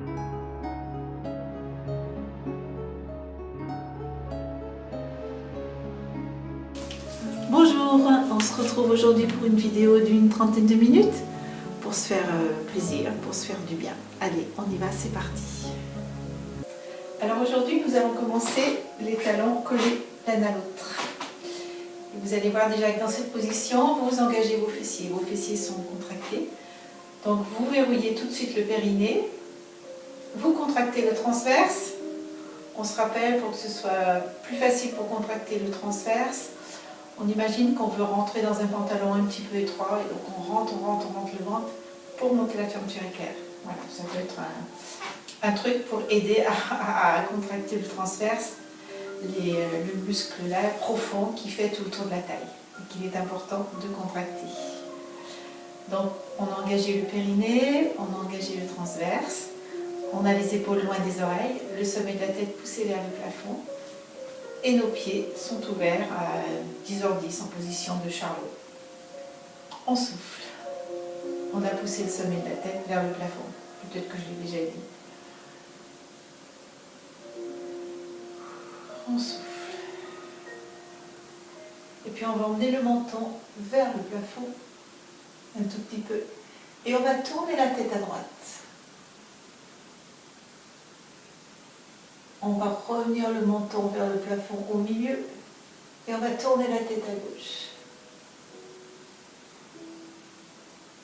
Bonjour, on se retrouve aujourd'hui pour une vidéo d'une trentaine de minutes pour se faire plaisir, pour se faire du bien. Allez, on y va, c'est parti. Alors aujourd'hui, nous allons commencer les talons collés l'un à l'autre. Vous allez voir déjà que dans cette position, vous engagez vos fessiers. Vos fessiers sont contractés. Donc vous verrouillez tout de suite le périnée. Vous contractez le transverse. On se rappelle, pour que ce soit plus facile pour contracter le transverse, on imagine qu'on veut rentrer dans un pantalon un petit peu étroit, et donc on rentre le ventre pour monter la fermeture éclair. Voilà, ça peut être un truc pour aider à contracter le transverse, le muscle là profond qui fait tout autour de la taille et qu'il est important de contracter. Donc on a engagé le périnée, on a engagé le transverse, on a les épaules loin des oreilles, le sommet de la tête poussé vers le plafond. Et nos pieds sont ouverts à 10h10 en position de charlot. On souffle. On a poussé le sommet de la tête vers le plafond. Peut-être que je l'ai déjà dit. On souffle. Et puis on va emmener le menton vers le plafond un tout petit peu. Et on va tourner la tête à droite. On va revenir le menton vers le plafond au milieu et on va tourner la tête à gauche.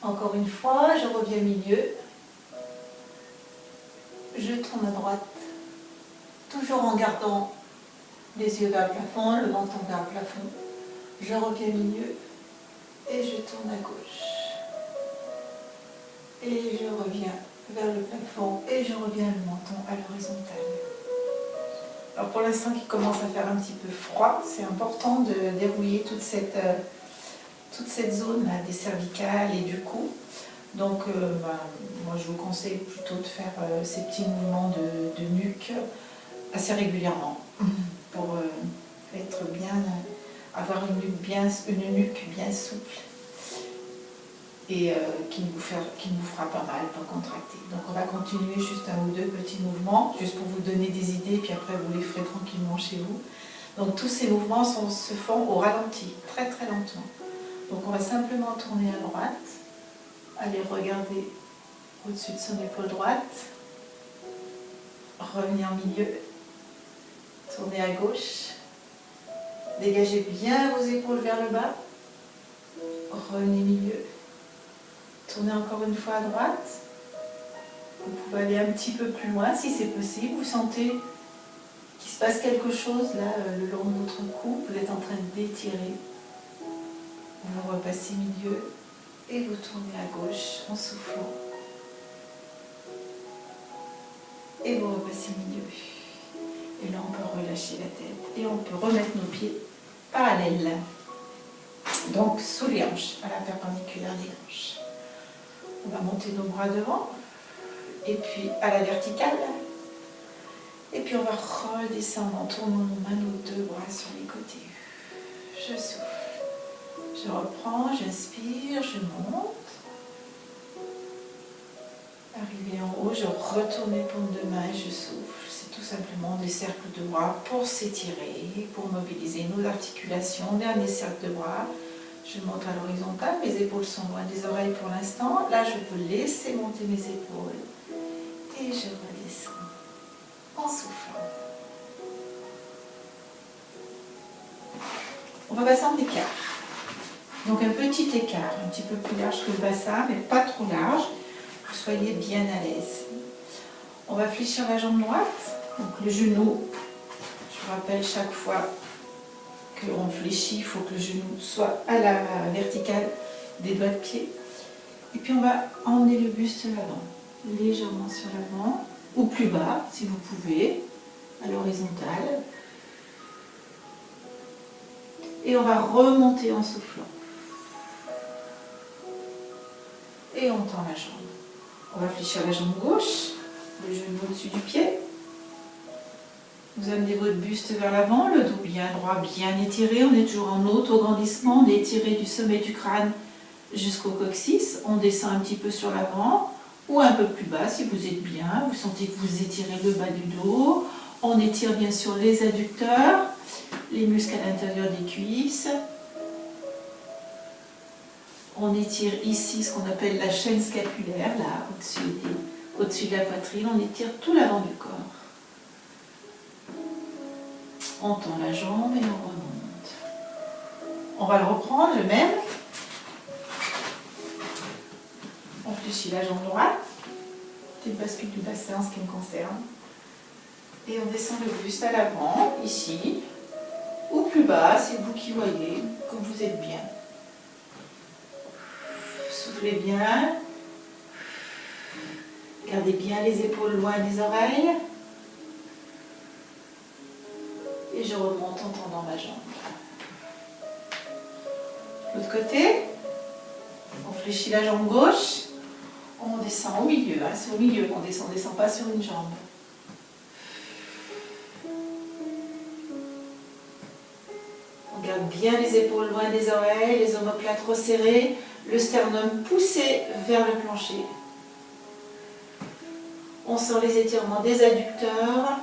Encore une fois, je reviens au milieu. Je tourne à droite, toujours en gardant les yeux vers le plafond, le menton vers le plafond. Je reviens au milieu et je tourne à gauche. Et je reviens vers le plafond et je reviens le menton à l'horizontale. Alors pour l'instant qui commence à faire un petit peu froid, c'est important de dérouiller toute cette zone là, des cervicales et du cou. Donc moi je vous conseille plutôt de faire ces petits mouvements de nuque assez régulièrement pour être bien, avoir une nuque bien souple et qui ne vous fera pas mal pour contracter. Donc on va continuer juste un ou deux petits mouvements, juste pour vous donner des idées, puis après vous les ferez tranquillement chez vous. Donc tous ces mouvements se font au ralenti, très très lentement. Donc on va simplement tourner à droite, aller regarder au-dessus de son épaule droite, revenir au milieu, tourner à gauche, dégagez bien vos épaules vers le bas, revenez au milieu. Tournez encore une fois à droite. Vous pouvez aller un petit peu plus loin si c'est possible. Vous sentez qu'il se passe quelque chose là le long de votre cou. Vous êtes en train d'étirer. Vous repassez milieu et vous tournez à gauche en soufflant. Et vous repassez milieu. Et là on peut relâcher la tête et on peut remettre nos pieds parallèles. Donc sous les hanches, à la perpendiculaire des hanches. On va monter nos bras devant, et puis à la verticale. Et puis on va redescendre en tournant nos deux bras sur les côtés. Je souffle. Je reprends, j'inspire, je monte. Arrivé en haut, je retourne les paumes de main et je souffle. C'est tout simplement des cercles de bras pour s'étirer, pour mobiliser nos articulations. Dernier cercle de bras. Je monte à l'horizontale, mes épaules sont loin des oreilles pour l'instant. Là, je peux laisser monter mes épaules. Et je redescends en soufflant. On va passer en écart. Donc un petit écart, un petit peu plus large que le bassin, mais pas trop large. Que vous soyez bien à l'aise. On va fléchir la jambe droite. Donc le genou, je vous rappelle chaque fois qu'on fléchit, il faut que le genou soit à la verticale des doigts de pied. Et puis on va emmener le buste l'avant, légèrement sur l'avant, ou plus bas si vous pouvez, à l'horizontale. Et on va remonter en soufflant. Et on tend la jambe. On va fléchir la jambe gauche, le genou au-dessus du pied. Vous amenez votre buste vers l'avant, le dos bien droit, bien étiré. On est toujours en auto-grandissement. On est étiré du sommet du crâne jusqu'au coccyx. On descend un petit peu sur l'avant. ou un peu plus bas si vous êtes bien. Vous sentez que vous étirez le bas du dos. On étire bien sûr les adducteurs, les muscles à l'intérieur des cuisses. On étire ici ce qu'on appelle la chaîne scapulaire, là, au-dessus de la poitrine. On étire tout l'avant du corps. On tend la jambe et on remonte. On va le reprendre, le même. On fléchit la jambe droite. Petite bascule du bassin en ce qui me concerne. Et on descend le buste à l'avant, ici. Ou plus bas, c'est vous qui voyez, comme vous êtes bien. Soufflez bien. Gardez bien les épaules loin des oreilles. Et je remonte en tendant ma jambe. L'autre côté, on fléchit la jambe gauche. On descend au milieu, hein, c'est au milieu qu'on descend, on ne descend pas sur une jambe. On garde bien les épaules loin des oreilles, les omoplates resserrées, le sternum poussé vers le plancher. On sent les étirements des adducteurs,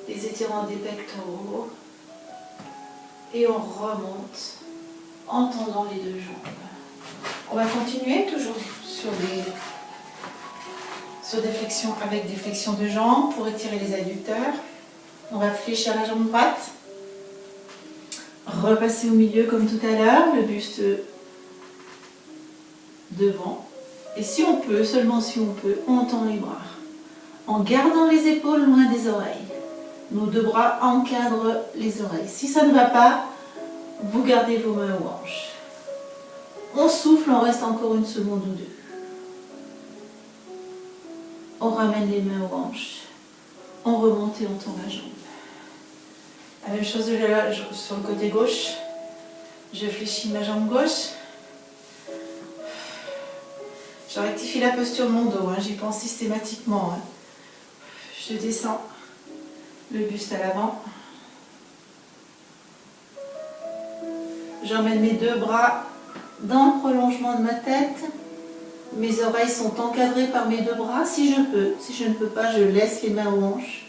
les étirements des pectoraux. Et on remonte en tendant les deux jambes. On va continuer toujours sur des flexions avec des flexions de jambes pour étirer les adducteurs. On va fléchir la jambe droite. Repasser au milieu comme tout à l'heure, le buste devant. Et si on peut, seulement si on peut, on tend les bras. En gardant les épaules loin des oreilles. Nos deux bras encadrent les oreilles. Si ça ne va pas, vous gardez vos mains aux hanches. On souffle, on reste encore une seconde ou deux. On ramène les mains aux hanches. On remonte et on tend la jambe. La même chose sur le côté gauche. Je fléchis ma jambe gauche. Je rectifie la posture de mon dos, hein, j'y pense systématiquement. Hein. Je descends le buste à l'avant. J'emmène mes deux bras dans le prolongement de ma tête. Mes oreilles sont encadrées par mes deux bras, si je peux. Si je ne peux pas, je laisse les mains aux hanches.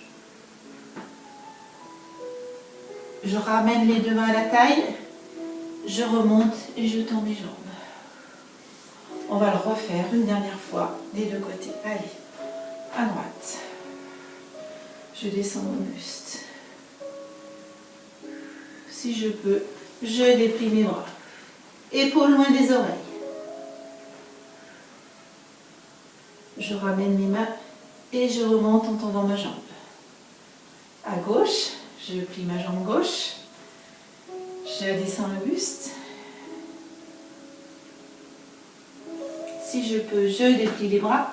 Je ramène les deux mains à la taille. Je remonte et je tends mes jambes. On va le refaire une dernière fois des deux côtés. Allez, à droite. Je descends mon buste. Si je peux, je déplie mes bras. Épaules loin des oreilles. Je ramène mes mains et je remonte en tendant ma jambe. À gauche, je plie ma jambe gauche. Je descends le buste. Si je peux, je déplie les bras.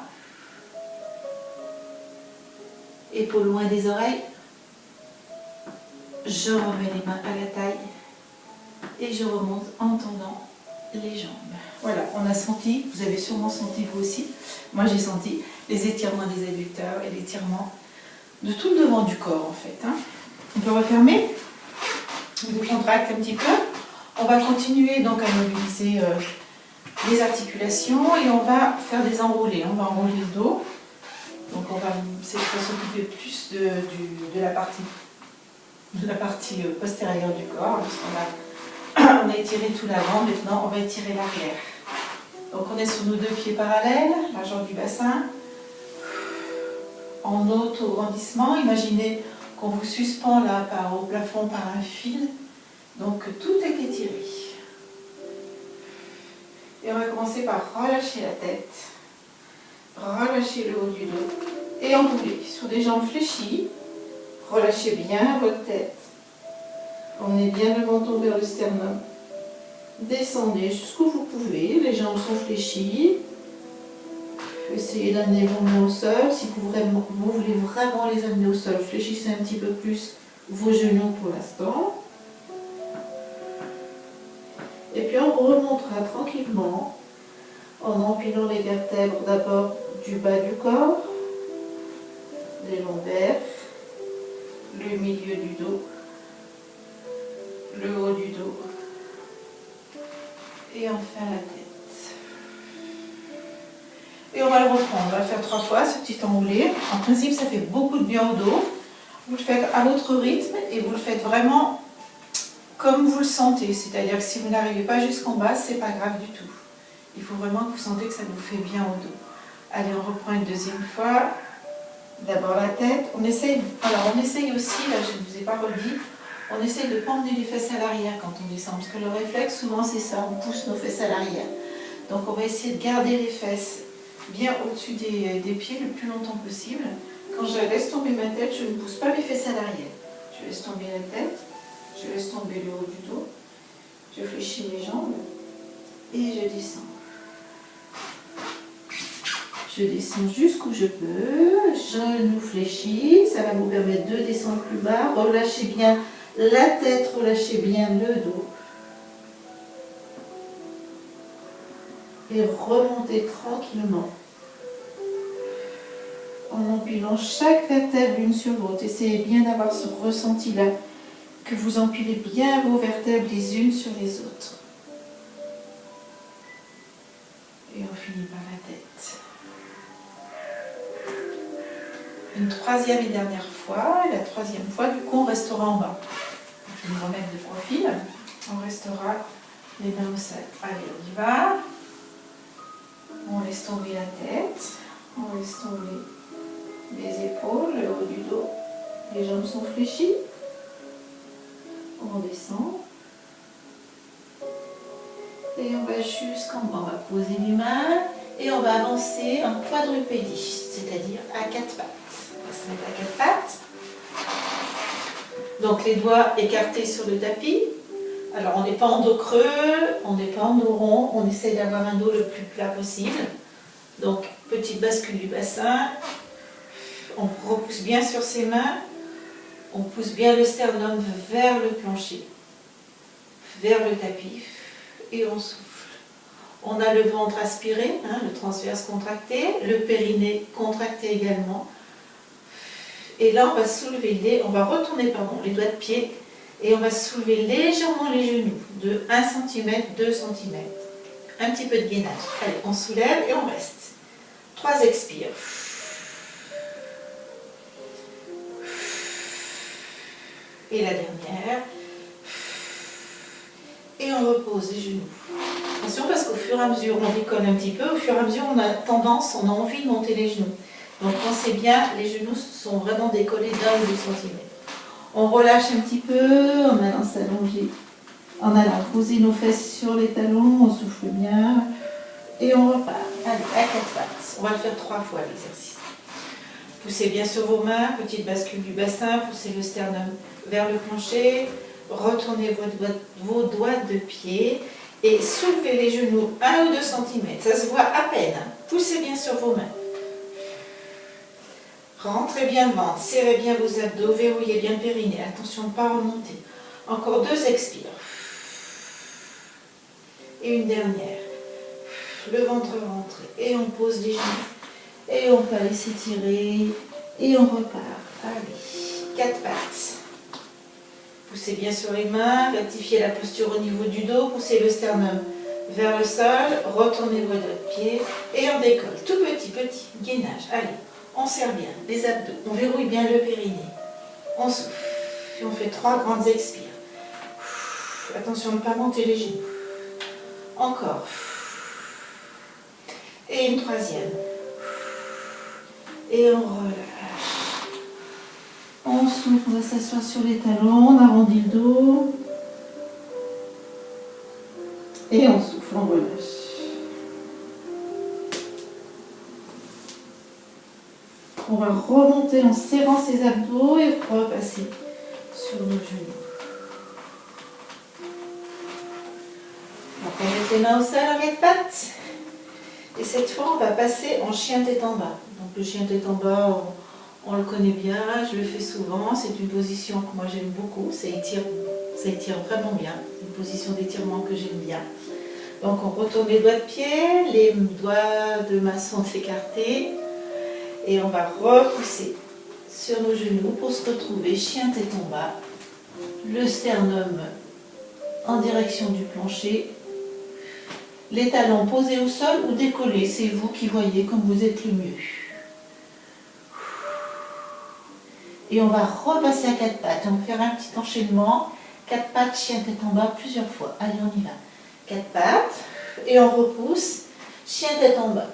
Épaules loin des oreilles. Je remets les mains à la taille. Et je remonte en tendant les jambes. Voilà, on a senti, vous avez sûrement senti vous aussi, moi j'ai senti les étirements des adducteurs et l'étirement de tout le devant du corps en fait. Hein. On peut refermer, on décontracte un petit peu. On va continuer donc à mobiliser les articulations et on va faire des enroulés. On va enrouler le dos. Donc on va cette fois s'occuper plus de la partie postérieure du corps, parce qu'on a étiré tout l'avant, maintenant on va étirer l'arrière. Donc on est sur nos deux pieds parallèles, largeur du bassin. En auto-grandissement, imaginez qu'on vous suspend là au plafond par un fil. Donc tout est étiré. Et on va commencer par relâcher la tête, relâcher le haut du dos et enrouler sur des jambes fléchies. Relâchez bien votre tête. Emmenez bien le menton vers le sternum. Descendez jusqu'où vous pouvez. Les jambes sont fléchies. Essayez d'amener vos mains au sol. Si vous voulez vraiment les amener au sol, fléchissez un petit peu plus vos genoux pour l'instant. Et puis on remontera tranquillement en empilant les vertèbres d'abord du bas du corps, des lombaires, le milieu du dos, le haut du dos et enfin la tête. Et on va le reprendre. On va le faire 3 fois, ce petit enroulé. En principe, ça fait beaucoup de bien au dos. Vous le faites à votre rythme et vous le faites vraiment comme vous le sentez. C'est-à-dire que si vous n'arrivez pas jusqu'en bas, c'est pas grave du tout. Il faut vraiment que vous sentez que ça vous fait bien au dos. Allez, on reprend une deuxième fois. D'abord la tête. On essaye aussi, là je ne vous ai pas redit, on essaye de ne pas emmener les fesses à l'arrière quand on descend. Parce que le réflexe, souvent c'est ça, on pousse nos fesses à l'arrière. Donc on va essayer de garder les fesses bien au-dessus des pieds le plus longtemps possible. Quand je laisse tomber ma tête, je ne pousse pas mes fesses à l'arrière. Je laisse tomber la tête, je laisse tomber le haut du dos, je fléchis mes jambes et je descends. Je descends jusqu'où je peux, genoux fléchis, ça va vous permettre de descendre plus bas. Relâchez bien la tête, relâchez bien le dos. Et remontez tranquillement. En empilant chaque vertèbre l'une sur l'autre. Essayez bien d'avoir ce ressenti-là, que vous empilez bien vos vertèbres les unes sur les autres. Et on finit par la tête. Une troisième et dernière fois, et la troisième fois, du coup, on restera en bas. Je vais me remettre de profil. On restera les mains au sol. Allez, on y va. On laisse tomber la tête. On laisse tomber les épaules, le haut du dos. Les jambes sont fléchies. On descend. Et on va jusqu'en bas. On va poser les mains et on va avancer en quadrupédie, c'est-à-dire à 4 pattes. On va se mettre à 4 pattes. Donc les doigts écartés sur le tapis. Alors on n'est pas en dos creux, on n'est pas en dos rond, on essaie d'avoir un dos le plus plat possible. Donc petite bascule du bassin. On repousse bien sur ses mains. On pousse bien le sternum vers le plancher, vers le tapis. Et on souffle. On a le ventre aspiré, hein, le transverse contracté, le périnée contracté également. Et là, on va soulever on va retourner les doigts de pied et on va soulever légèrement les genoux de 1 cm, 2 cm. Un petit peu de gainage. Allez, on soulève et on reste. 3 expires. Et la dernière. Et on repose les genoux. Attention parce qu'au fur et à mesure, on décolle un petit peu, au fur et à mesure, on a envie de monter les genoux. Donc pensez bien, les genoux sont vraiment décollés d'1 ou 2 cm. On relâche un petit peu en allant s'allonger, en allant poser nos fesses sur les talons, on souffle bien et on repart. Allez, à 4 pattes. On va le faire 3 fois l'exercice. Poussez bien sur vos mains, petite bascule du bassin, poussez le sternum vers le plancher, retournez vos doigts de pied et soulevez les genoux 1 ou 2 cm. Ça se voit à peine. Poussez bien sur vos mains. Rentrez bien le ventre, serrez bien vos abdos, verrouillez bien le périnée. Attention de ne pas remonter. Encore 2 expires. Et une dernière. Le ventre rentre et on pose les genoux. Et on peut aller s'étirer et on repart. Allez, 4 pattes. Poussez bien sur les mains, rectifiez la posture au niveau du dos, poussez le sternum vers le sol, retournez vos doigts de pied et on décolle. Tout petit, gainage. Allez, on serre bien les abdos, on verrouille bien le périnée. On souffle et on fait 3 grandes expires. Attention de ne pas monter les genoux. Encore. Et une troisième. Et on relâche. On souffle, on va s'asseoir sur les talons, on arrondit le dos. Et on souffle, on relâche. On va remonter en serrant ses abdos et repasser sur nos genoux. Donc on met les mains au sol en 4 pattes. Et cette fois, on va passer en chien tête en bas. Donc le chien tête en bas, on le connaît bien, je le fais souvent. C'est une position que moi j'aime beaucoup. Ça étire vraiment bien. C'est une position d'étirement que j'aime bien. Donc on retourne les doigts de pied, les doigts de main sont écartés. Et on va repousser sur nos genoux pour se retrouver chien tête en bas. Le sternum en direction du plancher. Les talons posés au sol ou décollés, c'est vous qui voyez comme vous êtes le mieux. Et on va repasser à 4 pattes. On va faire un petit enchaînement. 4 pattes, chien tête en bas plusieurs fois. Allez, on y va. 4 pattes. Et on repousse. Chien tête en bas.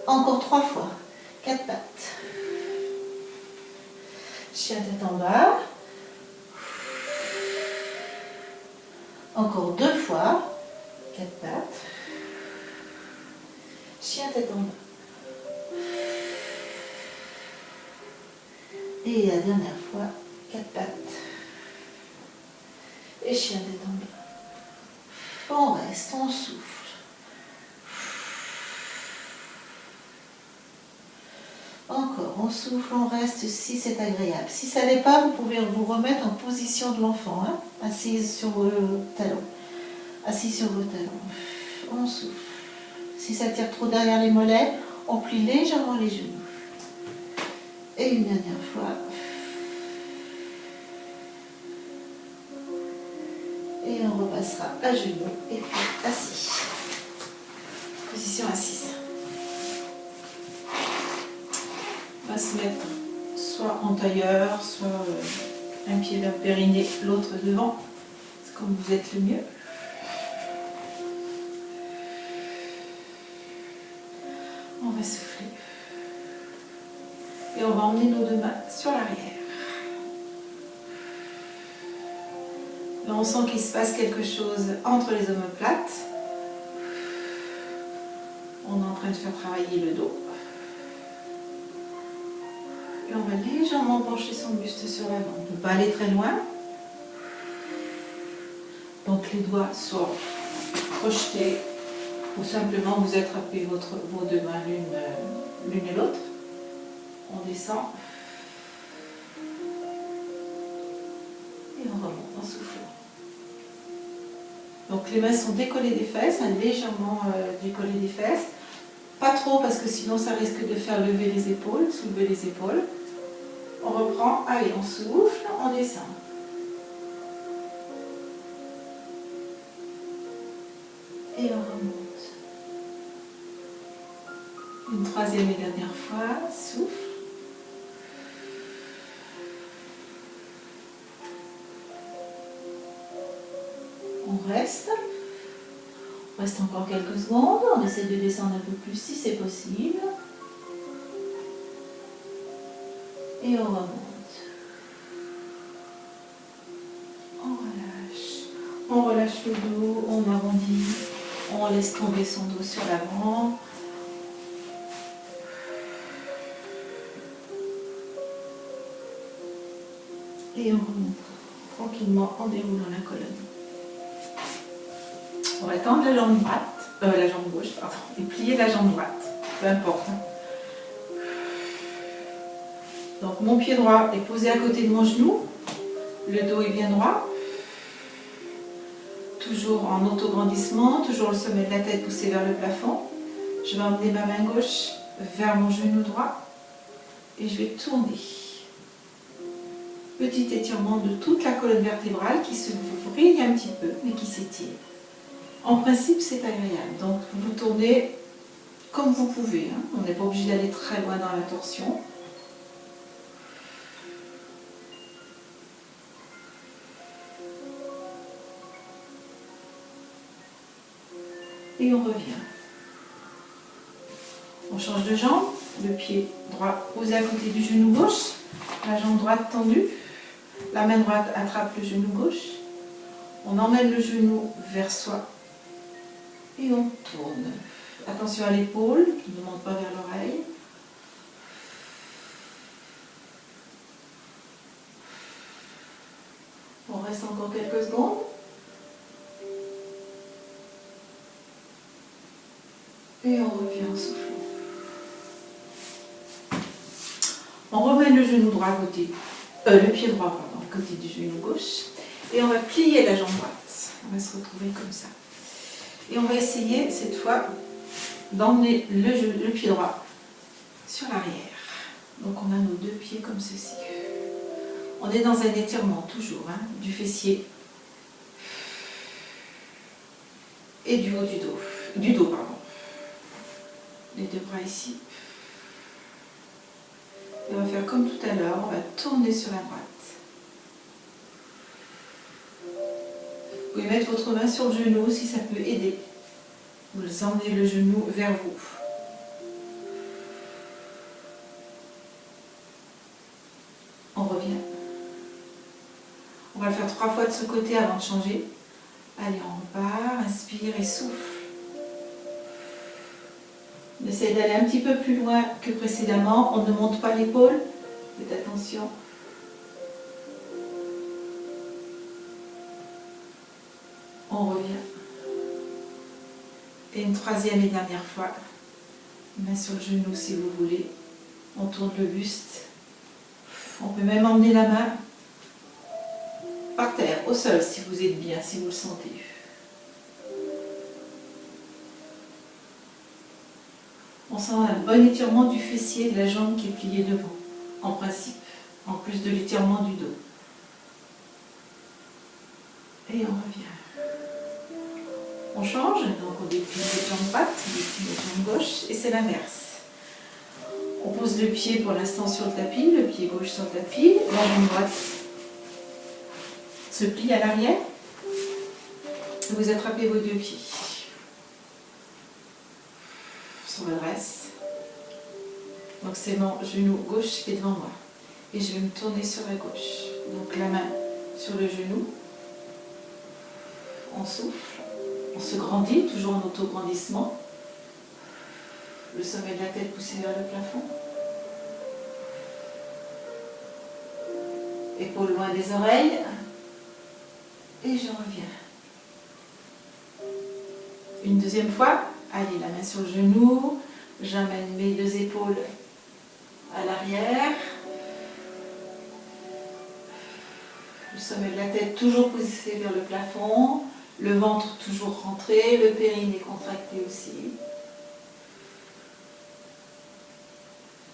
Encore 3 fois. 4 pattes. Chien tête en bas. Encore 2 fois. 4 pattes. Chien tête en bas. Et la dernière fois, 4 pattes. Et chien tête en bas. On reste, on souffle. Encore, on souffle, on reste si c'est agréable. Si ça n'est pas, vous pouvez vous remettre en position de l'enfant, hein, assise sur vos talons. Assis sur vos talons. On souffle. Si ça tire trop derrière les mollets, on plie légèrement les genoux. Et une dernière fois. Et on repassera à genoux et puis assis. Position assise. On va se mettre soit en tailleur, soit un pied vers le périnée, l'autre devant. C'est comme vous êtes le mieux. On va souffler. Et on va emmener nos 2 mains sur l'arrière. Là, on sent qu'il se passe quelque chose entre les omoplates. On est en train de faire travailler le dos. Et on va légèrement pencher son buste sur l'avant. On ne peut pas aller très loin. Donc les doigts sont projetés ou simplement vous attrapez vos 2 mains l'une et l'autre. On descend. Et on remonte en soufflant. Donc les mains sont décollées des fesses, hein, légèrement décollées des fesses. Pas trop parce que sinon ça risque de faire lever les épaules, soulever les épaules. On reprend, allez, on souffle, on descend. Et on remonte. Une 3e et dernière fois, souffle. On reste. On reste encore quelques secondes. On essaie de descendre un peu plus si c'est possible. Et on remonte. On relâche. On relâche le dos, on arrondit. On laisse tomber son dos sur l'avant. Et on remonte tranquillement en déroulant la colonne. On va tendre la jambe droite, la jambe gauche, pardon, et plier la jambe droite, peu importe. Donc mon pied droit est posé à côté de mon genou, le dos est bien droit, toujours en autograndissement, toujours le sommet de la tête poussé vers le plafond. Je vais emmener ma main gauche vers mon genou droit et je vais tourner. Petit étirement de toute la colonne vertébrale qui se vrille un petit peu, mais qui s'étire. En principe, c'est agréable. Donc, vous tournez comme vous pouvez. Hein. On n'est pas obligé d'aller très loin dans la torsion. Et on revient. On change de jambe. Le pied droit posé à côté du genou gauche. La jambe droite tendue. La main droite attrape le genou gauche. On emmène le genou vers soi. Et on tourne. Attention à l'épaule, qui ne monte pas vers l'oreille. On reste encore quelques secondes. Et on revient en soufflant. On remet le genou droit à côté, le pied droit, pardon, à côté du genou gauche. Et on va plier la jambe droite. On va se retrouver comme ça. Et on va essayer cette fois d'emmener le pied droit sur l'arrière. Donc on a nos 2 pieds comme ceci. On est dans un étirement toujours, hein, du fessier. et du haut du dos, pardon. Les deux bras ici. Et on va faire comme tout à l'heure, on va tourner sur la droite. Vous pouvez mettre votre main sur le genou si ça peut aider. Vous emmenez le genou vers vous. On revient. On va le faire 3 fois de ce côté avant de changer. Allez, on repart, inspire et souffle. On essaie d'aller un petit peu plus loin que précédemment. On ne monte pas l'épaule. Faites attention. On revient. Et une troisième et dernière fois. Main sur le genou si vous voulez. On tourne le buste. On peut même emmener la main par terre, au sol, si vous êtes bien, si vous le sentez. On sent un bon étirement du fessier de la jambe qui est pliée devant, en principe, en plus de l'étirement du dos. Et on revient. On change, donc on déplie les jambes droite, on déplie les jambes gauche, et c'est l'inverse. On pose le pied pour l'instant sur le tapis, le pied gauche sur le tapis, la jambe droite se plie à l'arrière. Vous attrapez vos deux pieds. On se redresse. Donc c'est mon genou gauche qui est devant moi. Et je vais me tourner sur la gauche. Donc la main sur le genou. On souffle. On se grandit, toujours en auto-grandissement. Le sommet de la tête poussé vers le plafond. Épaules loin des oreilles. Et je reviens. Une deuxième fois. Allez, la main sur le genou. J'amène mes deux épaules à l'arrière. Le sommet de la tête toujours poussé vers le plafond. Le ventre toujours rentré. Le périnée contracté aussi.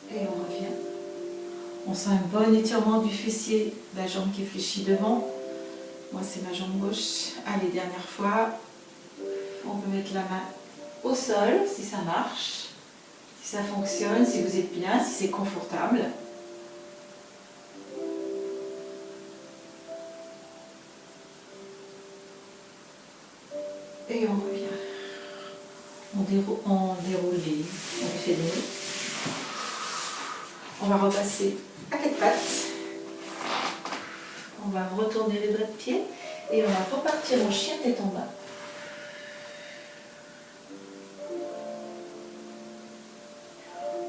Et on revient. On sent un bon étirement du fessier, la jambe qui est fléchie devant. Moi, c'est ma jambe gauche. Allez, dernière fois. On peut mettre la main au sol, si ça marche, si ça fonctionne, si vous êtes bien, si c'est confortable. Et on revient. On déroule les fédérés. On va repasser à 4 pattes. On va retourner les doigts de pied et on va repartir en chien tête en bas.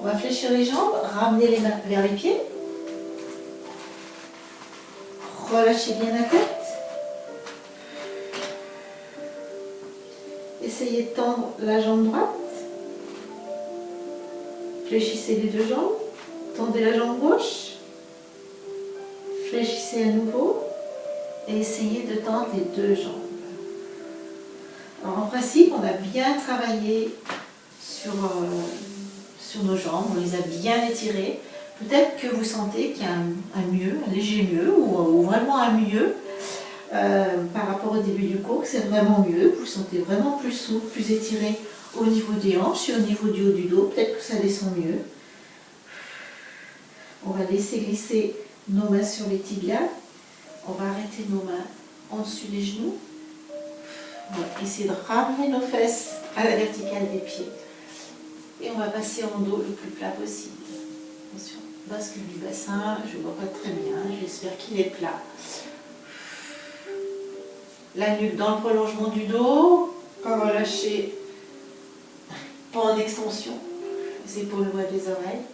On va fléchir les jambes, ramener les mains vers les pieds. Relâchez bien la tête. Essayez de tendre la jambe droite. Fléchissez les deux jambes. Tendez la jambe gauche. Fléchissez à nouveau. Et essayez de tendre les deux jambes. Alors en principe, on a bien travaillé sur nos jambes. On les a bien étirées. Peut-être que vous sentez qu'il y a un mieux, un léger mieux, ou vraiment un mieux. Par rapport au début du cours, c'est vraiment mieux, vous sentez vraiment plus souple, plus étiré au niveau des hanches et au niveau du haut du dos, peut-être que ça descend mieux. On va laisser glisser nos mains sur les tibias, on va arrêter nos mains en dessus des genoux, on va essayer de ramener nos fesses à la verticale des pieds et on va passer en dos le plus plat possible. Attention, bascule du bassin, je ne vois pas très bien, j'espère qu'il est plat. La nuque dans le prolongement du dos, relâchez, pas en extension, les épaules loin des oreilles.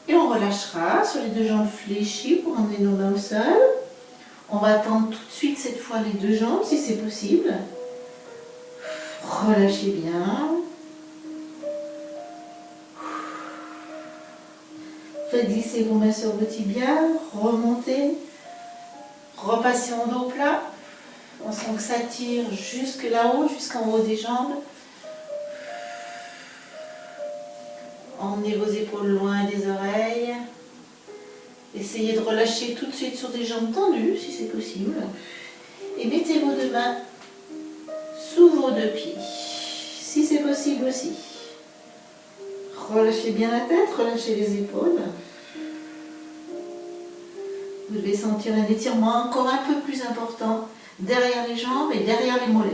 Et on relâchera sur les deux jambes fléchies pour emmener nos mains au sol. On va tendre tout de suite cette fois les deux jambes si c'est possible. Relâchez bien. Faites glisser vos mains sur vos tibias, remontez, repassez en dos plat. On sent que ça tire jusque là-haut, jusqu'en haut des jambes. Emmenez vos épaules loin des oreilles. Essayez de relâcher tout de suite sur des jambes tendues, si c'est possible. Et mettez vos deux mains sous vos deux pieds. si c'est possible aussi. Relâchez bien la tête, relâchez les épaules. Vous devez sentir un étirement encore un peu plus important derrière les jambes et derrière les mollets.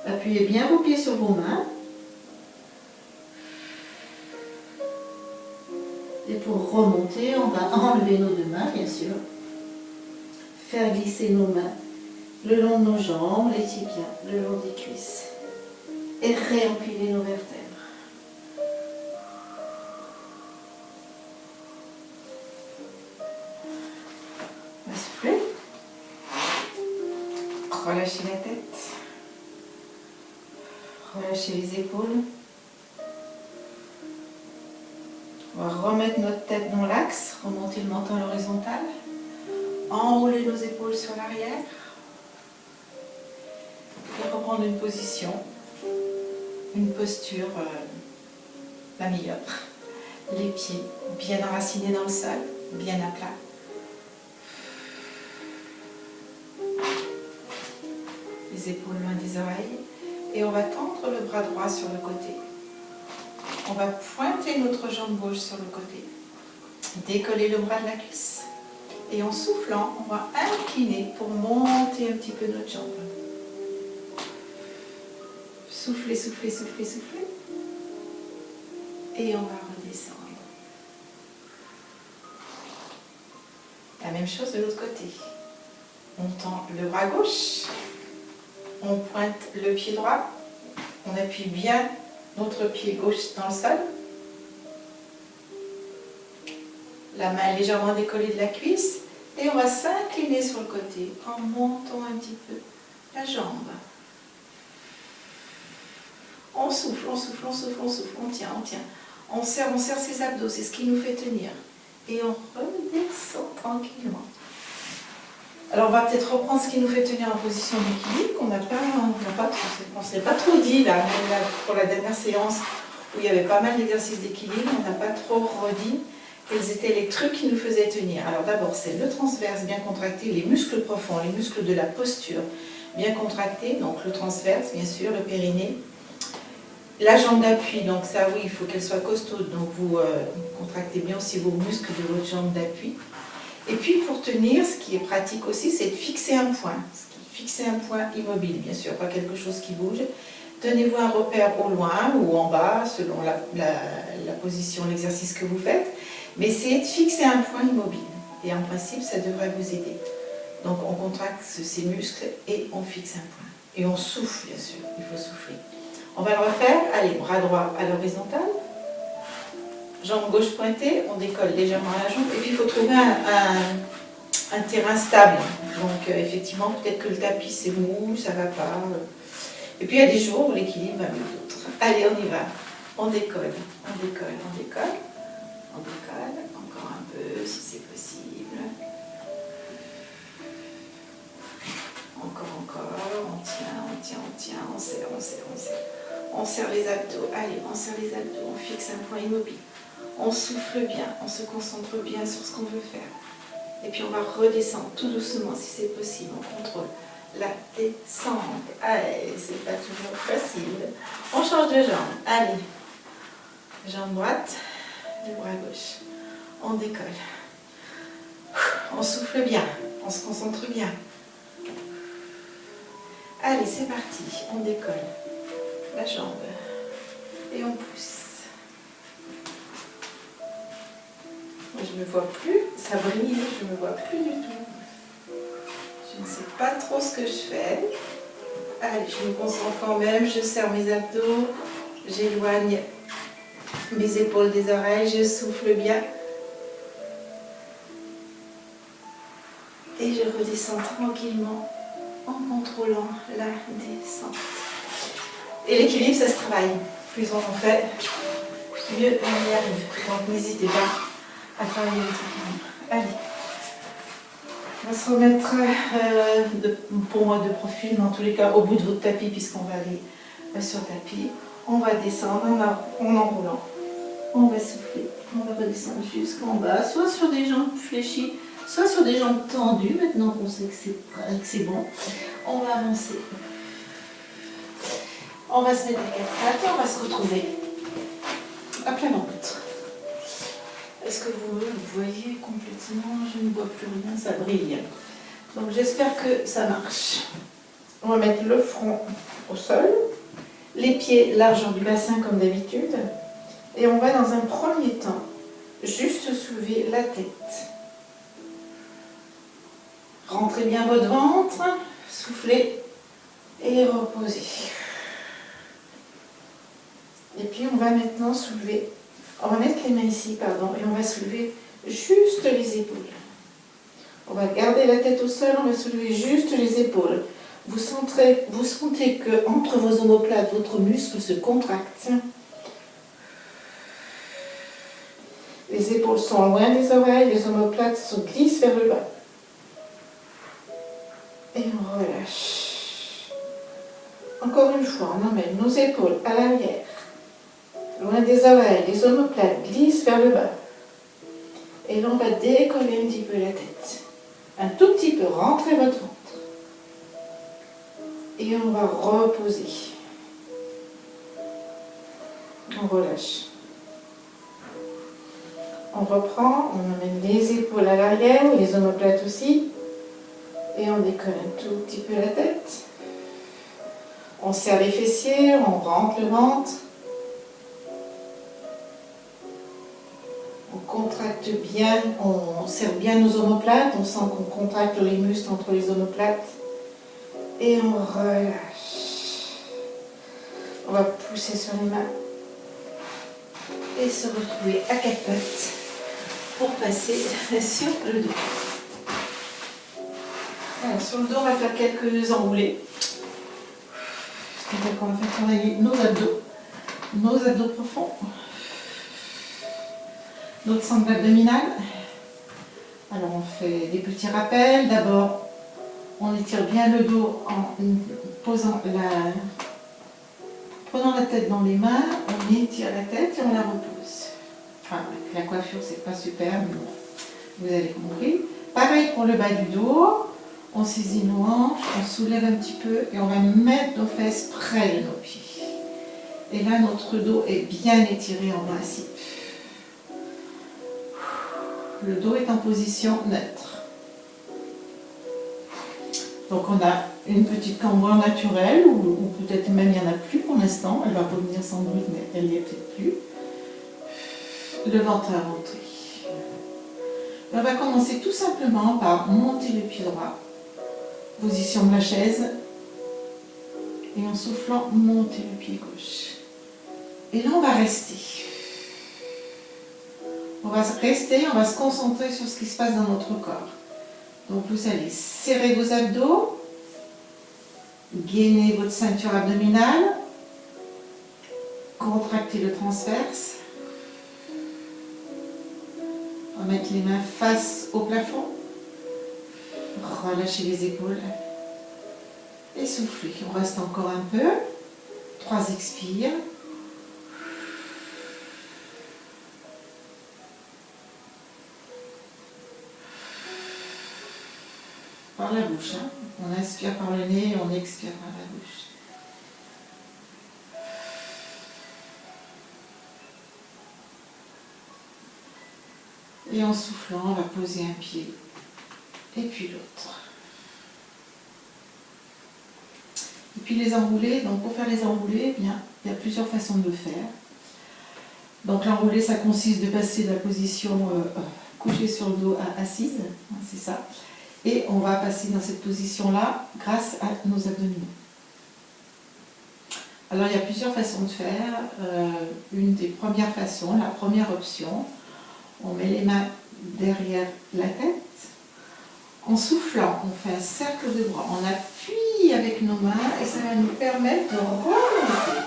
Appuyez bien vos pieds sur vos mains. Et pour remonter, on va enlever nos deux mains, bien sûr. Faire glisser nos mains le long de nos jambes, les tibias, le long des cuisses. Et réempiler nos vertèbres. On va souffler. Relâchez la tête. Relâchez les épaules. On va remettre notre tête dans l'axe, remonter le menton à l'horizontale. Enrouler nos épaules sur l'arrière. Et reprendre une position, une posture la meilleure. Les pieds bien enracinés dans le sol, bien à plat. Les épaules loin des oreilles. Et on va tendre le bras droit sur le côté. On va pointer notre jambe gauche sur le côté. Décoller le bras de la cuisse. Et en soufflant, on va incliner pour monter un petit peu notre jambe. Soufflez, soufflez, soufflez, soufflez. Et on va redescendre. La même chose de l'autre côté. On tend le bras gauche. On pointe le pied droit. On appuie bien notre pied gauche dans le sol. La main légèrement décollée de la cuisse. Et on va s'incliner sur le côté en montant un petit peu la jambe. On souffle, on souffle, on souffle, on souffle, on tient, on tient. On serre ses abdos, c'est ce qui nous fait tenir. Et on redescend tranquillement. Alors on va peut-être reprendre ce qui nous fait tenir en position d'équilibre, qu'on on s'est pas trop dit là, même là, pour la dernière séance où il y avait pas mal d'exercices d'équilibre, on n'a pas trop redit quels étaient les trucs qui nous faisaient tenir. Alors d'abord c'est le transverse bien contracté, les muscles profonds, les muscles de la posture bien contractés, donc le transverse bien sûr, le périnée. La jambe d'appui, donc ça oui, il faut qu'elle soit costaude, donc vous contractez bien aussi vos muscles de votre jambe d'appui. Et puis pour tenir, ce qui est pratique aussi, c'est de fixer un point. Fixer un point immobile, bien sûr, pas quelque chose qui bouge. Tenez-vous un repère au loin ou en bas, selon la position, l'exercice que vous faites. Mais essayez de fixer un point immobile. Et en principe, ça devrait vous aider. Donc on contracte ces muscles et on fixe un point. Et on souffle, bien sûr, il faut souffler. On va le refaire. Allez, bras droit à l'horizontale. Jambe gauche pointée, on décolle légèrement la jambe. Et puis il faut trouver un terrain stable. Donc effectivement, peut-être que le tapis c'est mou, ça va pas. Et puis il y a des jours où l'équilibre va mieux que d'autres. Allez, on y va. On décolle, on décolle, on décolle. On décolle, encore un peu si c'est possible. Encore, on tient, on serre, on serre, on serre. On serre les abdos, allez, on serre les abdos, on fixe un point immobile. On souffle bien, on se concentre bien sur ce qu'on veut faire. Et puis on va redescendre tout doucement si c'est possible, on contrôle la descente. Allez, c'est pas toujours facile. On change de jambe, allez. Jambe droite, le bras gauche. On décolle. On souffle bien, on se concentre bien. Allez, c'est parti, on décolle la jambe et on pousse. Moi, je ne me vois plus, ça brille, je ne me vois plus du tout. Je ne sais pas trop ce que je fais. Allez, je me concentre quand même, je serre mes abdos, j'éloigne mes épaules des oreilles, je souffle bien. Et je redescends tranquillement en contrôlant la descente. Et l'équilibre, ça se travaille. Plus on en fait, mieux on y arrive. Donc n'hésitez pas à travailler votre équilibre. Allez. On va se remettre pour moi de profil, dans tous les cas, au bout de votre tapis, puisqu'on va aller sur le tapis. On va descendre en enroulant. On va souffler. On va redescendre jusqu'en bas, soit sur des jambes fléchies, soit sur des jambes tendues, maintenant qu'on sait que c'est bon. On va avancer. On va se mettre à quatre pattes et on va se retrouver à plat ventre. Est-ce que vous voyez complètement? Je ne vois plus rien, ça brille. Donc j'espère que ça marche. On va mettre le front au sol, les pieds largeur du bassin comme d'habitude. Et on va dans un premier temps juste soulever la tête. Rentrez bien votre ventre, soufflez et reposez. Et puis on va maintenant soulever, on va mettre les mains ici, pardon, et on va soulever juste les épaules. On va garder la tête au sol, on va soulever juste les épaules. Vous sentez que entre vos omoplates, votre muscle se contracte. Les épaules sont loin des oreilles, les omoplates se glissent vers le bas. Et on relâche. Encore une fois, on emmène nos épaules à l'arrière. Loin des oreilles, les omoplates glissent vers le bas. Et là, on va décoller un petit peu la tête. Un tout petit peu, rentrez votre ventre. Et on va reposer. On relâche. On reprend, on amène les épaules à l'arrière, les omoplates aussi. Et on décolle un tout petit peu la tête. On serre les fessiers, on rentre le ventre. On contracte bien, on serre bien nos omoplates. On sent qu'on contracte les muscles entre les omoplates. Et on relâche. On va pousser sur les mains. Et se retrouver à quatre pattes pour passer sur le dos. Alors, sur le dos, on va faire quelques enroulés. C'est-à-dire qu'on va faire travailler nos abdos profonds, notre sangle abdominale. Alors, on fait des petits rappels. D'abord, on étire bien le dos en prenant la tête dans les mains, on étire la tête et on la repose. Enfin, la coiffure, c'est pas super, mais bon, vous avez compris. Pareil pour le bas du dos, on saisit nos hanches, on soulève un petit peu et on va mettre nos fesses près de nos pieds. Et là, notre dos est bien étiré en principe. Le dos est en position neutre. Donc on a une petite cambrure naturelle, ou peut-être même il n'y en a plus pour l'instant, elle va revenir sans doute, mais elle n'y est peut-être plus. Le ventre à rentrer. On va commencer tout simplement par monter le pied droit, position de la chaise, et en soufflant, monter le pied gauche. Et là on va rester. On va rester, on va se concentrer sur ce qui se passe dans notre corps. Donc vous allez serrer vos abdos, gainer votre ceinture abdominale, contracter le transverse, on va mettre les mains face au plafond, relâchez les épaules et soufflez. On reste encore un peu, 3 expires. Par la bouche, hein. On inspire par le nez et on expire par la bouche. Et en soufflant, on va poser un pied et puis l'autre. Et puis les enroulés, donc pour faire les enroulés, eh bien, il y a plusieurs façons de le faire. Donc l'enroulé, ça consiste de passer de la position couchée sur le dos à assise, hein, c'est ça. Et on va passer dans cette position-là grâce à nos abdominaux. Alors il y a plusieurs façons de faire. Une des premières façons, la première option, on met les mains derrière la tête. En soufflant, on fait un cercle de bras. On appuie avec nos mains et ça va nous permettre de remonter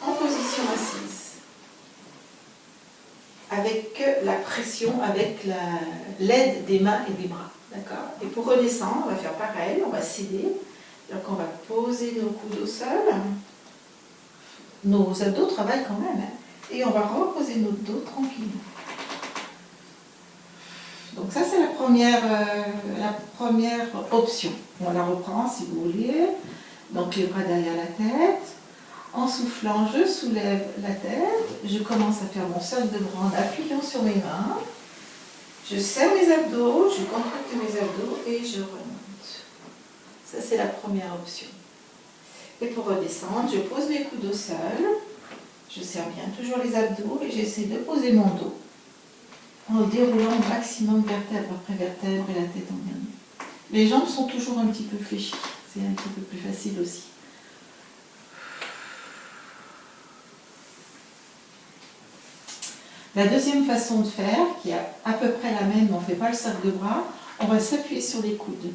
en position assise. Avec la pression, avec l'aide des mains et des bras. D'accord. Et pour redescendre, on va faire pareil, on va céder. Donc on va poser nos coudes au sol. Nos abdos travaillent quand même. Hein, et on va reposer notre dos tranquillement. Donc ça c'est la première option. On la reprend si vous voulez. Donc les bras derrière la tête. En soufflant, je soulève la tête. Je commence à faire mon cercle de bras en appuyant sur mes mains. Je serre mes abdos, je contracte mes abdos et je remonte. Ça c'est la première option. Et pour redescendre, je pose mes coudes au sol. Je serre bien toujours les abdos et j'essaie de poser mon dos en déroulant au maximum vertèbre après vertèbre et la tête en dernier. Les jambes sont toujours un petit peu fléchies, c'est un petit peu plus facile aussi. La deuxième façon de faire, qui est à peu près la même, mais on ne fait pas le cercle de bras, on va s'appuyer sur les coudes.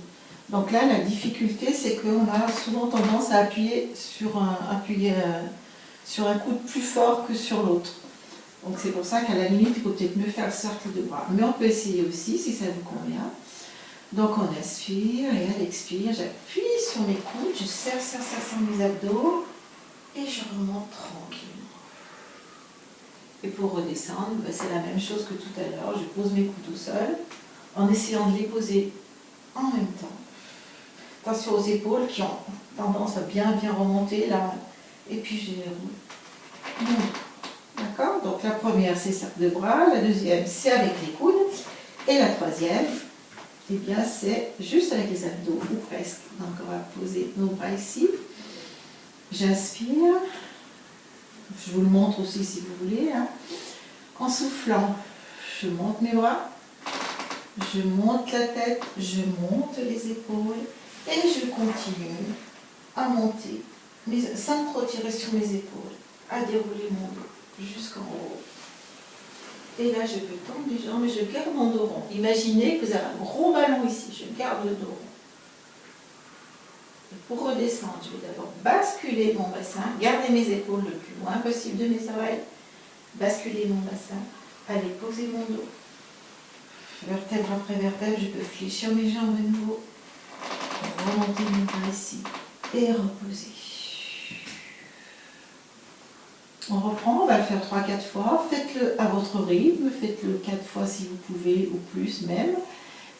Donc là, la difficulté, c'est qu'on a souvent tendance à appuyer sur un coude plus fort que sur l'autre. Donc c'est pour ça qu'à la limite, il faut peut-être mieux faire le cercle de bras. Mais on peut essayer aussi, si ça vous convient. Donc on inspire et à l'expire, j'appuie sur mes coudes, je serre mes abdos et je remonte tranquillement. Et pour redescendre, c'est la même chose que tout à l'heure. Je pose mes coudes au sol en essayant de les poser en même temps. Attention aux épaules qui ont tendance à bien remonter là. Et puis je les roule. D'accord? Donc la première c'est cercle de bras, la deuxième c'est avec les coudes. Et la troisième, eh bien c'est juste avec les abdos ou presque. Donc on va poser nos bras ici. J'inspire. Je vous le montre aussi si vous voulez. Hein. En soufflant, je monte mes bras, je monte la tête, je monte les épaules et je continue à monter, mais sans trop tirer sur mes épaules, à dérouler mon dos jusqu'en haut. Et là, je peux tendre les jambes et je garde mon dos rond. Imaginez que vous avez un gros ballon ici, je garde le dos rond. Pour redescendre, je vais d'abord basculer mon bassin, garder mes épaules le plus loin possible de mes oreilles, basculer mon bassin, aller poser mon dos. Vertèbre après vertèbre, je peux fléchir mes jambes de nouveau, remonter mes bras ici et reposer. On reprend, on va le faire 3-4 fois. Faites-le à votre rythme, faites-le 4 fois si vous pouvez, ou plus même.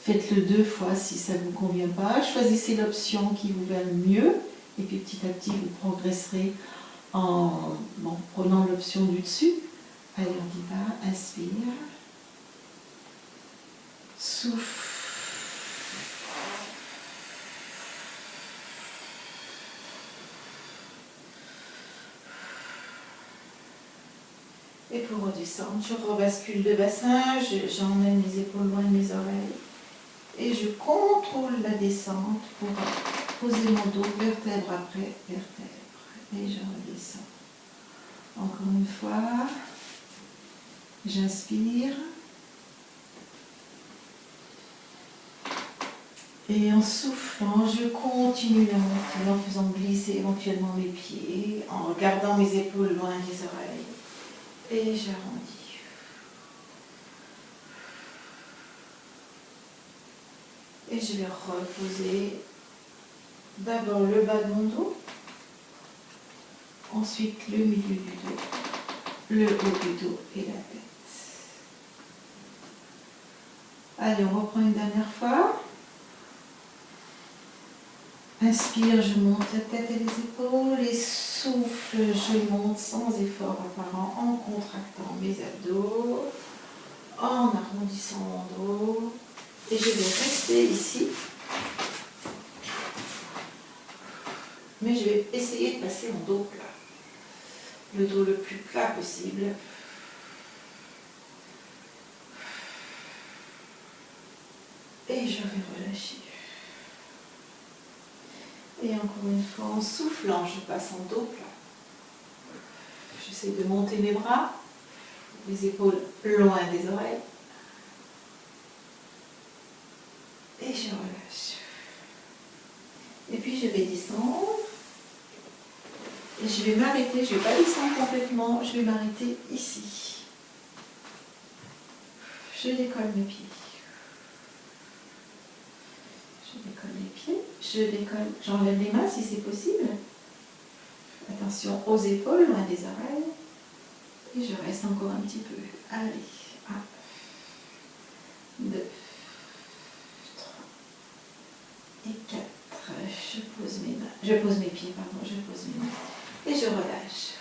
Faites-le 2 fois si ça ne vous convient pas. Choisissez l'option qui vous va le mieux. Et puis petit à petit, vous progresserez en prenant l'option du dessus. Allez, on y va. Inspire. Souffle. Et pour redescendre, je rebascule le bassin, j'emmène les épaules loin de mes oreilles. Et je contrôle la descente pour poser mon dos vertèbre après vertèbre. Et je redescends. Encore une fois, j'inspire. Et en soufflant, je continue à monter en faisant glisser éventuellement mes pieds, en regardant mes épaules loin des oreilles. Et j'arrondis. Et je vais reposer d'abord le bas de mon dos, ensuite le milieu du dos, le haut du dos et la tête. Allez, on reprend une dernière fois. Inspire, je monte la tête et les épaules et souffle, je monte sans effort apparent en contractant mes abdos, en arrondissant mon dos. Et je vais rester ici, mais je vais essayer de passer mon dos plat, le dos le plus plat possible. Et je vais relâcher. Et encore une fois, en soufflant, je passe en dos plat. J'essaie de monter mes bras, les épaules loin des oreilles. Et je relâche. Et puis je vais descendre. Et je vais m'arrêter, je ne vais pas descendre complètement, je vais m'arrêter ici. Je décolle mes pieds. Je décolle les pieds, je décolle, j'enlève les mains si c'est possible. Attention aux épaules, loin des oreilles. Et je reste encore un petit peu. Allez, 1, 2, Je pose mes pieds, pardon, je pose mes mains. Et je relâche.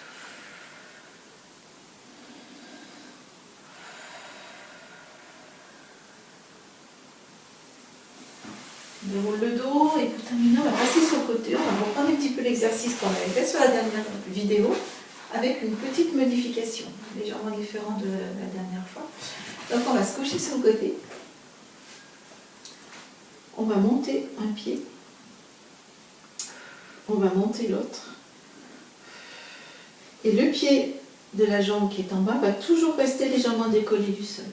On déroule le dos et pour terminer, on va passer sur le côté. On va reprendre un petit peu l'exercice qu'on avait fait sur la dernière vidéo avec une petite modification, légèrement différente de la dernière fois. Donc on va se coucher sur le côté. On va monter un pied. On va monter l'autre. Et le pied de la jambe qui est en bas va toujours rester légèrement décollé du sol.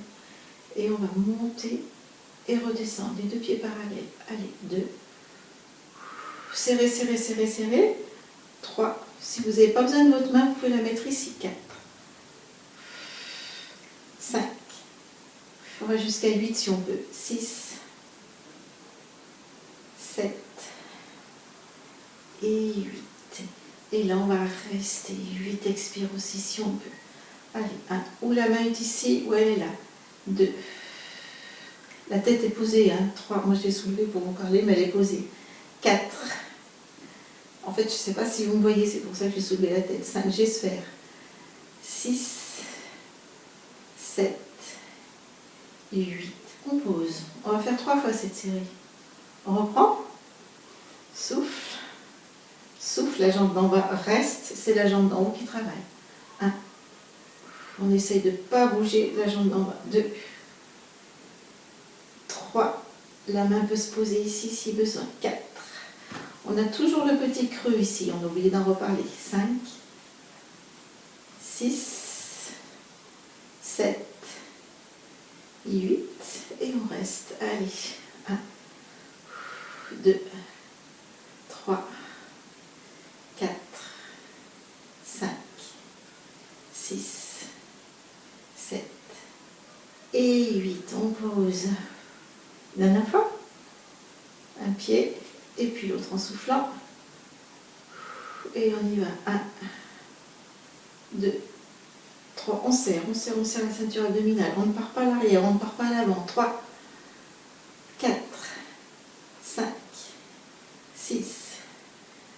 Et on va monter et redescendre, les deux pieds parallèles. Allez, 2. Serrez, serrez, serrez, serrez. 3. Si vous n'avez pas besoin de votre main, vous pouvez la mettre ici. 4. 5. On va jusqu'à 8 si on peut. 6. 7. Et 8. Et là, on va rester 8. Expire aussi si on peut. Allez, 1. Ou la main est ici, ou elle est là. 2. La tête est posée, 3, moi je l'ai soulevée pour vous parler, mais elle est posée. 4. En fait, je ne sais pas si vous me voyez, c'est pour ça que j'ai soulevé la tête. 5, G-sphère. 6, 7 et 8. On pose. On va faire 3 fois cette série. On reprend. Souffle. Souffle, la jambe d'en bas reste, c'est la jambe d'en haut qui travaille. 1. On essaye de ne pas bouger la jambe d'en bas. 2. 3, la main peut se poser ici si besoin. 4, on a toujours le petit creux ici, on a oublié d'en reparler. 5, 6, 7, 8, et on reste. Allez, 1, 2, 3, 4, 5, 6, 7 et 8. On pose. Dernière fois, un pied, et puis l'autre en soufflant, et on y va, 1, 2, 3, on serre la ceinture abdominale, on ne part pas à l'arrière, on ne part pas à l'avant, 3, 4, 5, 6,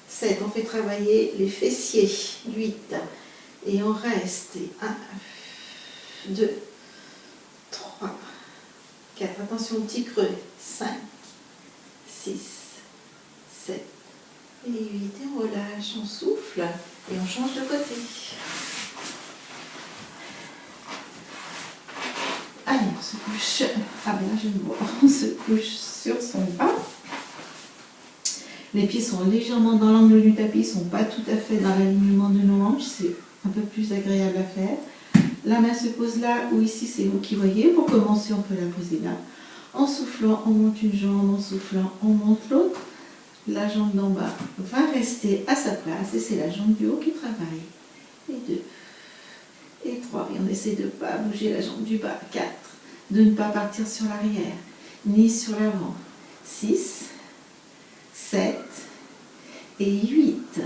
7, on fait travailler les fessiers, 8, et on reste, 1, 2, 3, 4, attention au petit creux, 5, 6, 7 et 8, et on relâche, on souffle, et on change de côté. Allez, on se couche, ah ben là je le vois, on se couche sur son bas. Les pieds sont légèrement dans l'angle du tapis, ils ne sont pas tout à fait dans l'alignement de nos hanches, c'est un peu plus agréable à faire. La main se pose là ou ici, c'est vous qui voyez. Pour commencer, on peut la poser là. En soufflant, on monte une jambe. En soufflant, on monte l'autre. La jambe d'en bas va rester à sa place. Et c'est la jambe du haut qui travaille. Et 2. Et 3. Et on essaie de ne pas bouger la jambe du bas. 4. De ne pas partir sur l'arrière, ni sur l'avant. 6, 7 et 8.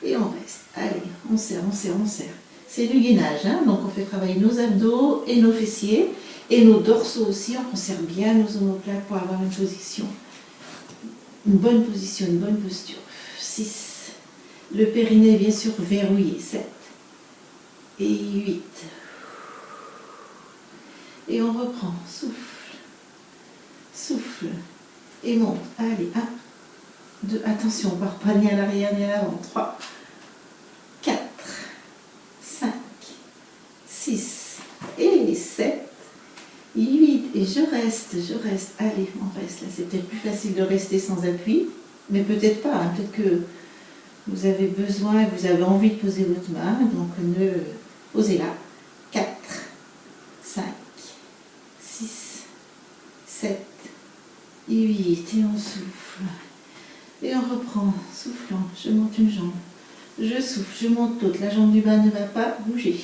Et on reste. Allez, on serre, on serre, on serre. C'est du gainage, donc on fait travailler nos abdos et nos fessiers et nos dorsaux aussi. On conserve bien nos omoplates pour avoir une bonne position, une bonne posture. 6. Le périnée bien sûr verrouillé. 7 et 8. Et on reprend. Souffle, souffle et monte. Allez, 1, 2. Attention, on ne part pas ni à l'arrière ni à l'avant. 3, 4. 6 et 7, 8, et je reste, allez, on reste, là c'est peut-être plus facile de rester sans appui, mais peut-être pas, peut-être que vous avez besoin, vous avez envie de poser votre main, donc posez-la, 4, 5, 6, 7, 8, et on souffle, et on reprend, soufflant, je monte une jambe, je souffle, je monte l'autre, la jambe du bas ne va pas bouger.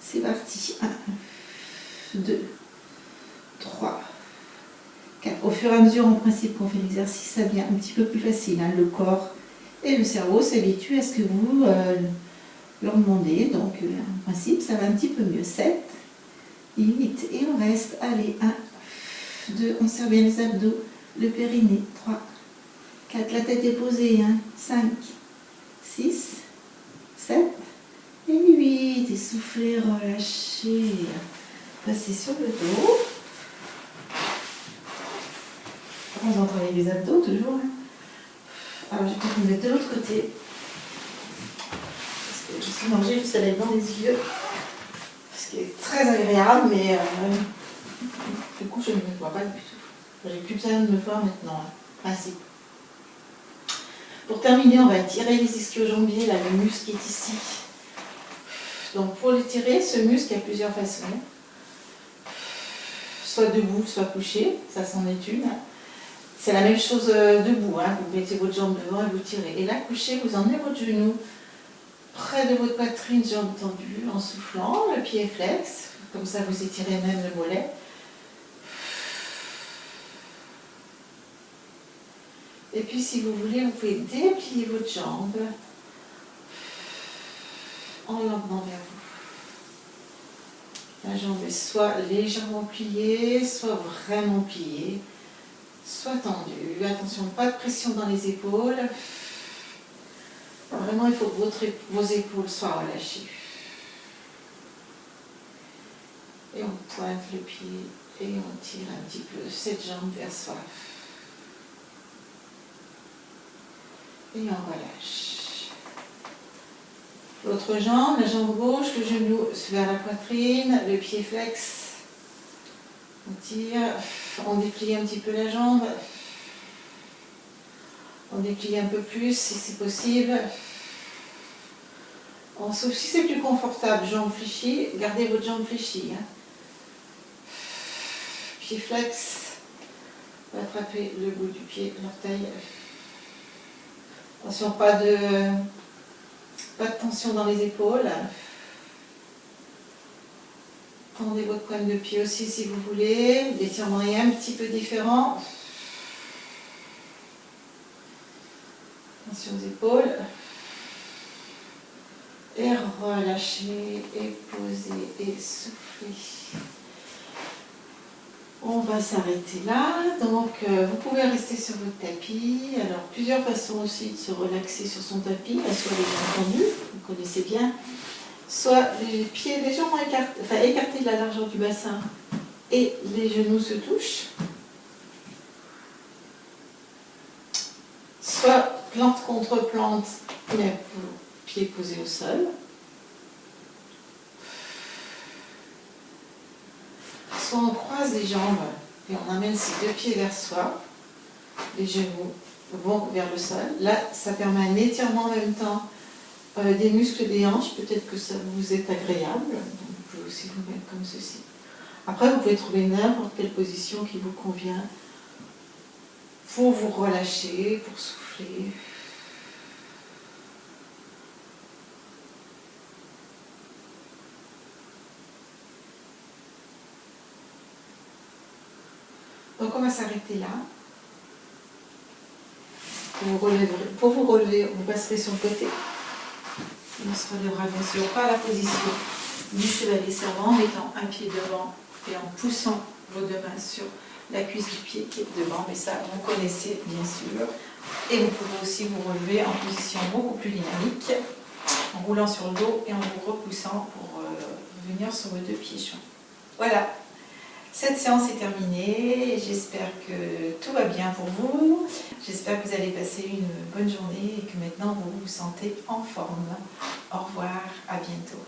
C'est parti. 1, 2, 3, 4. Au fur et à mesure, en principe, qu'on fait l'exercice, ça devient un petit peu plus facile. Le corps et le cerveau s'habituent à ce que vous leur demandez. Donc, en principe, ça va un petit peu mieux. 7, 8. Et on reste. Allez, 1, 2. On serre bien les abdos, le périnée. 3, 4, la tête est posée, hein. 5, 6, 7 et 8. Essoufflez, relâchez. Passez sur le dos. Vous entendez les abdos toujours. Hein. Alors je vais peut-être me mettre de l'autre côté. Parce que je suis mangée du soleil dans les yeux. Ce qui est très agréable, mais du coup je ne me vois pas du tout. J'ai plus besoin de me voir maintenant. Hein. Ainsi. Pour terminer, on va tirer les ischio-jambiers, là, le muscle qui est ici. Donc pour le tirer, ce muscle, il y a plusieurs façons. Soit debout, soit couché, ça c'en est une. C'est la même chose debout, hein. Vous mettez votre jambe devant et vous tirez. Et là, couché, vous emmenez votre genou près de votre poitrine, jambe tendue, en soufflant, le pied flex. Comme ça, vous étirez même le mollet. Et puis si vous voulez, vous pouvez déplier votre jambe en l'emmenant vers vous. La jambe est soit légèrement pliée, soit vraiment pliée, soit tendue. Attention, pas de pression dans les épaules. Vraiment, il faut que vos épaules soient relâchées. Et on pointe le pied et on tire un petit peu cette jambe vers soi. Et on relâche. L'autre jambe, la jambe gauche, le genou vers la poitrine, le pied flex. On tire, on déplie un petit peu la jambe. On déplie un peu plus si c'est possible. On souffle, si c'est plus confortable, jambe fléchie, gardez votre jambe fléchie. Hein. Pied flex. Attrapez le bout du pied, l'orteil. Attention, pas de tension dans les épaules. Tendez votre pointe de pied aussi si vous voulez. L'étirement est un petit peu différent. Attention aux épaules. Et relâchez, et posez, et soufflez. On va s'arrêter là. Donc, vous pouvez rester sur votre tapis. Alors, plusieurs façons aussi de se relaxer sur son tapis. Soit les jambes tendues, vous connaissez bien. Soit les pieds légèrement écartés de la largeur du bassin et les genoux se touchent. Soit plante contre plante, mais vos pieds posés au sol. Soit on croise les jambes et on amène ses deux pieds vers soi. Les genoux vont vers le sol. Là, ça permet un étirement en même temps des muscles des hanches. Peut-être que ça vous est agréable. Donc, vous pouvez aussi vous mettre comme ceci. Après, vous pouvez trouver n'importe quelle position qui vous convient pour vous relâcher, pour souffler. Donc on va s'arrêter là. Pour vous relever, vous passerez sur le côté. On se relèvera bien sûr par la position du chevalier servant en mettant un pied devant et en poussant vos deux mains sur la cuisse du pied qui est devant. Mais ça, vous connaissez bien sûr. Et vous pouvez aussi vous relever en position beaucoup plus dynamique, en roulant sur le dos et en vous repoussant pour venir sur vos deux pieds joints. Voilà. Cette séance est terminée, j'espère que tout va bien pour vous, j'espère que vous allez passer une bonne journée et que maintenant vous vous sentez en forme. Au revoir, à bientôt.